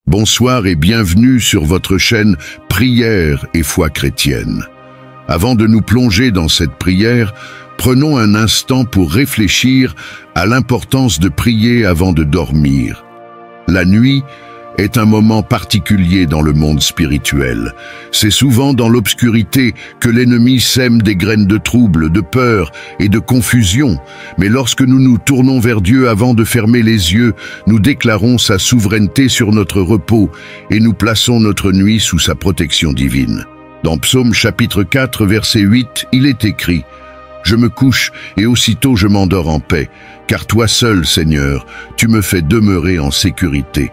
Bonsoir et bienvenue sur votre chaîne Prière et foi chrétienne. Avant de nous plonger dans cette prière, prenons un instant pour réfléchir à l'importance de prier avant de dormir. La nuit est un moment particulier dans le monde spirituel. C'est souvent dans l'obscurité que l'ennemi sème des graines de trouble, de peur et de confusion. Mais lorsque nous nous tournons vers Dieu avant de fermer les yeux, nous déclarons sa souveraineté sur notre repos et nous plaçons notre nuit sous sa protection divine. Dans Psaume chapitre 4, verset 8, il est écrit « Je me couche et aussitôt je m'endors en paix, car toi seul, Seigneur, tu me fais demeurer en sécurité. »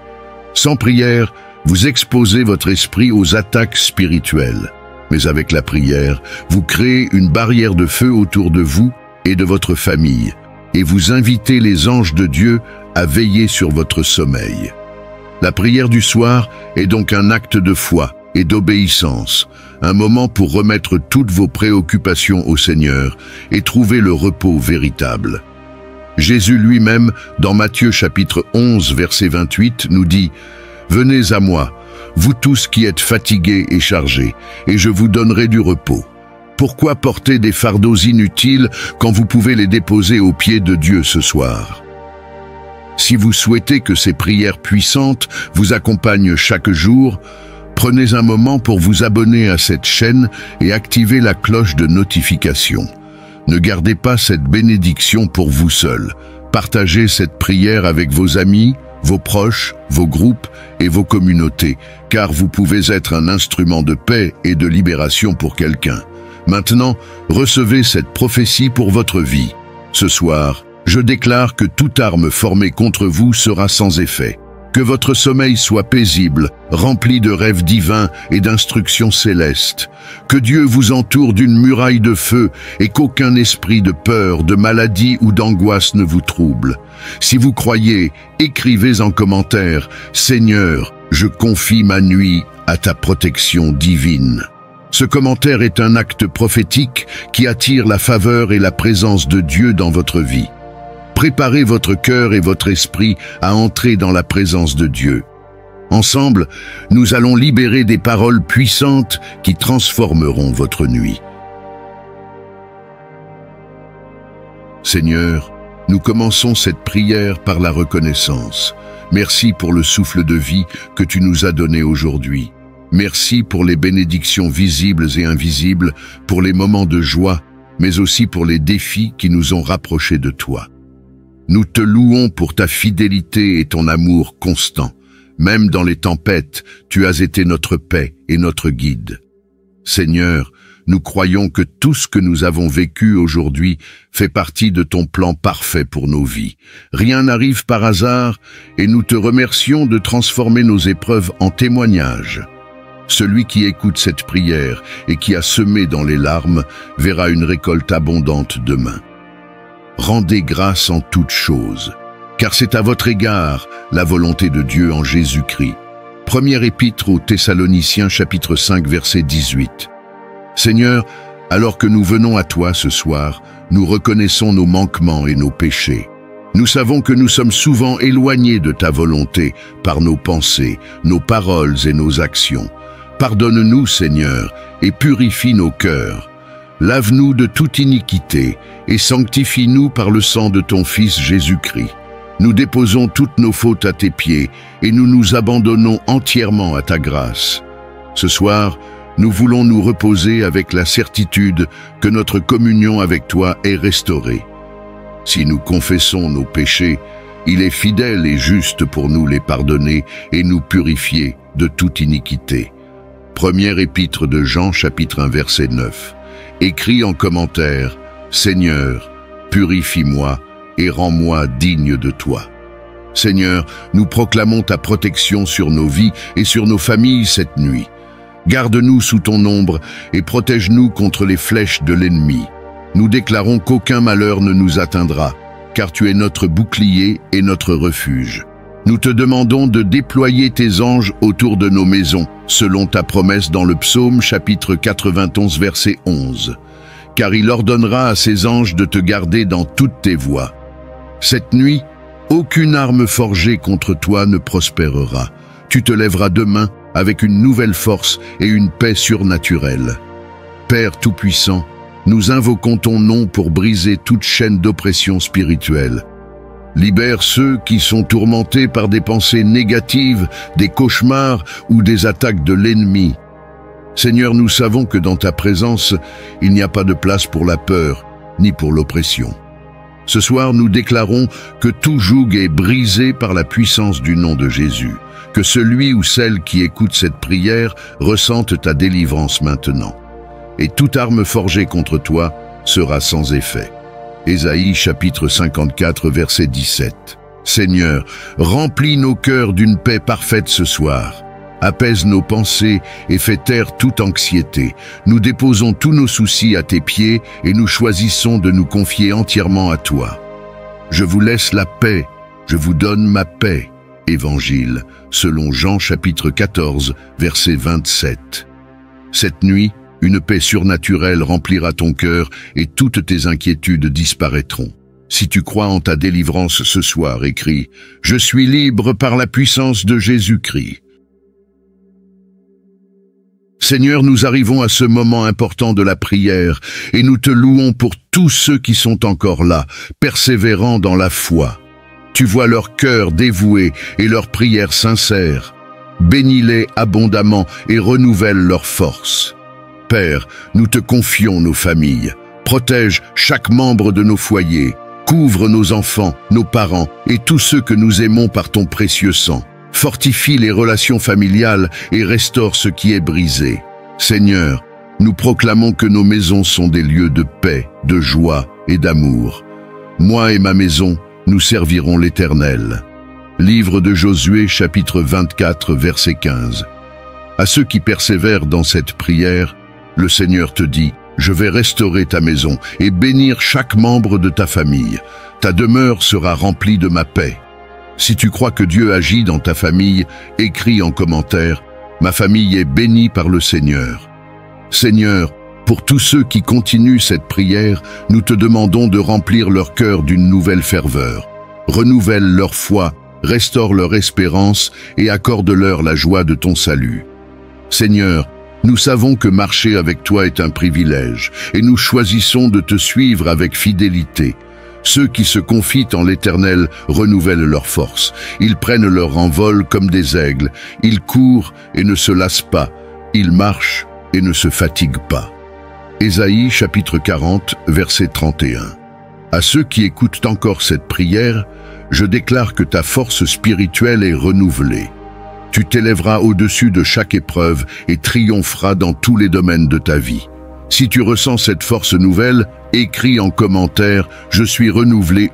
Sans prière, vous exposez votre esprit aux attaques spirituelles. Mais avec la prière, vous créez une barrière de feu autour de vous et de votre famille, et vous invitez les anges de Dieu à veiller sur votre sommeil. La prière du soir est donc un acte de foi et d'obéissance, un moment pour remettre toutes vos préoccupations au Seigneur et trouver le repos véritable. Jésus lui-même, dans Matthieu chapitre 11, verset 28, nous dit « Venez à moi, vous tous qui êtes fatigués et chargés, et je vous donnerai du repos. Pourquoi porter des fardeaux inutiles quand vous pouvez les déposer aux pieds de Dieu ce soir ?» Si vous souhaitez que ces prières puissantes vous accompagnent chaque jour, prenez un moment pour vous abonner à cette chaîne et activer la cloche de notification. Ne gardez pas cette bénédiction pour vous seul. Partagez cette prière avec vos amis, vos proches, vos groupes et vos communautés, car vous pouvez être un instrument de paix et de libération pour quelqu'un. Maintenant, recevez cette prophétie pour votre vie. Ce soir, je déclare que toute arme formée contre vous sera sans effet. Que votre sommeil soit paisible, rempli de rêves divins et d'instructions célestes. Que Dieu vous entoure d'une muraille de feu et qu'aucun esprit de peur, de maladie ou d'angoisse ne vous trouble. Si vous croyez, écrivez en commentaire « Seigneur, je confie ma nuit à ta protection divine ». Ce commentaire est un acte prophétique qui attire la faveur et la présence de Dieu dans votre vie. Préparez votre cœur et votre esprit à entrer dans la présence de Dieu. Ensemble, nous allons libérer des paroles puissantes qui transformeront votre nuit. Seigneur, nous commençons cette prière par la reconnaissance. Merci pour le souffle de vie que tu nous as donné aujourd'hui. Merci pour les bénédictions visibles et invisibles, pour les moments de joie, mais aussi pour les défis qui nous ont rapprochés de toi. Nous te louons pour ta fidélité et ton amour constant. Même dans les tempêtes, tu as été notre paix et notre guide. Seigneur, nous croyons que tout ce que nous avons vécu aujourd'hui fait partie de ton plan parfait pour nos vies. Rien n'arrive par hasard et nous te remercions de transformer nos épreuves en témoignages. Celui qui écoute cette prière et qui a semé dans les larmes verra une récolte abondante demain. Rendez grâce en toutes choses, car c'est à votre égard la volonté de Dieu en Jésus-Christ. Première épître aux Thessaloniciens chapitre 5 verset 18. Seigneur, alors que nous venons à toi ce soir, nous reconnaissons nos manquements et nos péchés. Nous savons que nous sommes souvent éloignés de ta volonté par nos pensées, nos paroles et nos actions. Pardonne-nous, Seigneur, et purifie nos cœurs. Lave-nous de toute iniquité et sanctifie-nous par le sang de ton Fils Jésus-Christ. Nous déposons toutes nos fautes à tes pieds et nous nous abandonnons entièrement à ta grâce. Ce soir, nous voulons nous reposer avec la certitude que notre communion avec toi est restaurée. Si nous confessons nos péchés, il est fidèle et juste pour nous les pardonner et nous purifier de toute iniquité. Première épître de Jean, chapitre 1, verset 9. Écris en commentaire « Seigneur, purifie-moi et rends-moi digne de toi ». Seigneur, nous proclamons ta protection sur nos vies et sur nos familles cette nuit. Garde-nous sous ton ombre et protège-nous contre les flèches de l'ennemi. Nous déclarons qu'aucun malheur ne nous atteindra, car tu es notre bouclier et notre refuge. Nous te demandons de déployer tes anges autour de nos maisons, selon ta promesse dans le psaume chapitre 91 verset 11. Car il ordonnera à ses anges de te garder dans toutes tes voies. Cette nuit, aucune arme forgée contre toi ne prospérera. tu te lèveras demain avec une nouvelle force et une paix surnaturelle. Père Tout-Puissant, nous invoquons ton nom pour briser toute chaîne d'oppression spirituelle. Libère ceux qui sont tourmentés par des pensées négatives, des cauchemars ou des attaques de l'ennemi. Seigneur, nous savons que dans ta présence, il n'y a pas de place pour la peur, ni pour l'oppression. Ce soir, nous déclarons que tout joug est brisé par la puissance du nom de Jésus, que celui ou celle qui écoute cette prière ressente ta délivrance maintenant. Et toute arme forgée contre toi sera sans effet. Ésaïe chapitre 54 verset 17. Seigneur, remplis nos cœurs d'une paix parfaite ce soir. Apaise nos pensées et fais taire toute anxiété. Nous déposons tous nos soucis à tes pieds et nous choisissons de nous confier entièrement à toi. Je vous laisse la paix, je vous donne ma paix. Évangile, selon Jean chapitre 14, verset 27. Cette nuit, une paix surnaturelle remplira ton cœur et toutes tes inquiétudes disparaîtront. Si tu crois en ta délivrance ce soir, écris « Je suis libre par la puissance de Jésus-Christ ». Seigneur, nous arrivons à ce moment important de la prière et nous te louons pour tous ceux qui sont encore là, persévérant dans la foi. Tu vois leur cœur dévoué et leurs prières sincères. Bénis-les abondamment et renouvelle leur force. Père, nous te confions nos familles. Protège chaque membre de nos foyers. Couvre nos enfants, nos parents et tous ceux que nous aimons par ton précieux sang. Fortifie les relations familiales et restaure ce qui est brisé. Seigneur, nous proclamons que nos maisons sont des lieux de paix, de joie et d'amour. Moi et ma maison, nous servirons l'Éternel. Livre de Josué, chapitre 24, verset 15. À ceux qui persévèrent dans cette prière, le Seigneur te dit « Je vais restaurer ta maison et bénir chaque membre de ta famille. Ta demeure sera remplie de ma paix. » Si tu crois que Dieu agit dans ta famille, écris en commentaire « Ma famille est bénie par le Seigneur ». Seigneur, pour tous ceux qui continuent cette prière, nous te demandons de remplir leur cœur d'une nouvelle ferveur. Renouvelle leur foi, restaure leur espérance et accorde-leur la joie de ton salut. Seigneur, nous savons que marcher avec toi est un privilège et nous choisissons de te suivre avec fidélité. Ceux qui se confient en l'Éternel renouvellent leur force. Ils prennent leur envol comme des aigles. Ils courent et ne se lassent pas. Ils marchent et ne se fatiguent pas. Ésaïe chapitre 40, verset 31. À ceux qui écoutent encore cette prière, je déclare que ta force spirituelle est renouvelée. Tu t'élèveras au-dessus de chaque épreuve et triompheras dans tous les domaines de ta vie. Si tu ressens cette force nouvelle, écris en commentaire « Je suis renouvelé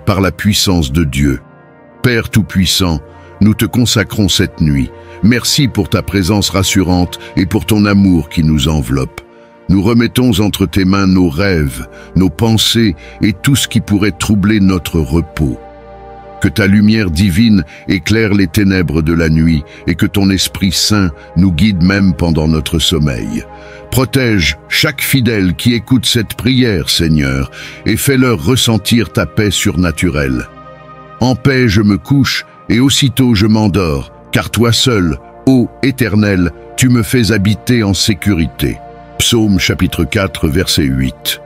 par la puissance de Dieu ». Père Tout-Puissant, nous te consacrons cette nuit. Merci pour ta présence rassurante et pour ton amour qui nous enveloppe. Nous remettons entre tes mains nos rêves, nos pensées et tout ce qui pourrait troubler notre repos. Que ta lumière divine éclaire les ténèbres de la nuit et que ton Esprit Saint nous guide même pendant notre sommeil. Protège chaque fidèle qui écoute cette prière, Seigneur, et fais-leur ressentir ta paix surnaturelle. En paix je me couche et aussitôt je m'endors, car toi seul, ô Éternel, tu me fais habiter en sécurité. Psaume chapitre 4, verset 8.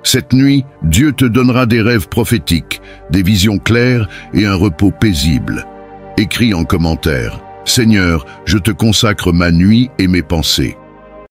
Cette nuit, Dieu te donnera des rêves prophétiques, des visions claires et un repos paisible. Écris en commentaire « Seigneur, je te consacre ma nuit et mes pensées.